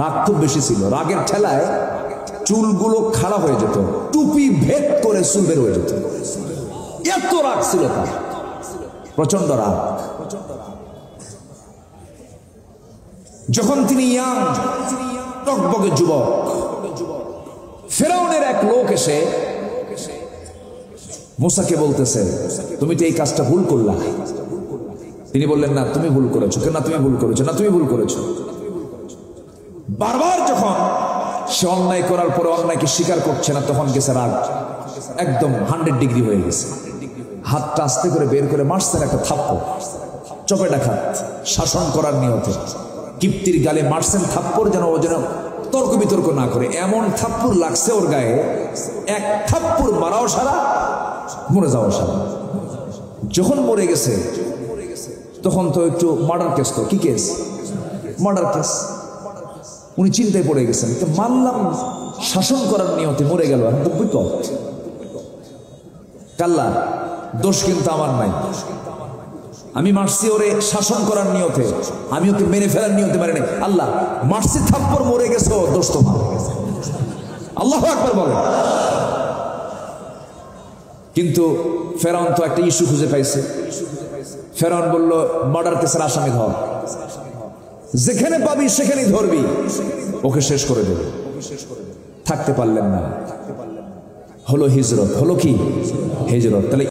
রাগ খুব বেশি ছিল, রাগের ঠেলায় চুলগুলো খাড়া হয়ে যেত, টুপি ভেদ করে চুল বের হয়ে যেত, এত রাগ ছিল তার, প্রচন্ড রাগ। যখন তিনি ইয়াং টকবকে যুবক, ফেরাউনের এক লোক এসে মুসাকে বলতেছে, তুমি তো এই কাজটা ভুল করলা। তিনি বললেন, না তুমি ভুল করেছো। কেন? না তুমি ভুল করেছো, না তুমি ভুল করেছো। বারবার যখন সে অন্যায় করার পরে অন্যায়কে স্বীকার করছে না, তখন গেছে রাগ একদম 100 ডিগ্রি হয়ে গেছে। হাতটা আস্তে করে বের করে মারছেন একটা থাপ্পড়, চপেটাঘাত, শাসন করার নিয়তে কিপ্তির গালে মারছেন থাপ্পড়, যেন ও যেন তর্ক বিতর্ক না করে। এমন থাপ্পড় লাগছে ওর গায়ে, এক থাপ্পড় মারাও সারা, মরে যাওয়া সারা। যখন মরে গেছে তখন তো একটু মার্ডার কেস, তো কি কেস? Murder case. উনি চিন্তায় পড়ে গেছেন, মানলাম শাসন করার নিয়তে মরে গেল, এখন তো বিপদ। কাল্লা, দোষ কিন্তু আমার নাই, আমি মারছি ওরে শাসন করার নিয়তে, আমি ওকে মেরে ফেলার নিয়তে মারি নাই। আল্লাহ, মারছি থাপ্পড়, মরে গেছে, দোষ তোমার। আল্লাহু আকবার বলেন। কিন্তু ফেরাউন তো একটা ইস্যু খুঁজে পাইছে। ফেরাউন বলল, মার্ডার কেসের আসামি ধর, যেখানে পাবি সেখানেই ধরবি, ওকে শেষ করে দেবে। থাকতে পারলেন না, হলো হিজরত। হলো কি? হিজরত। তাহলে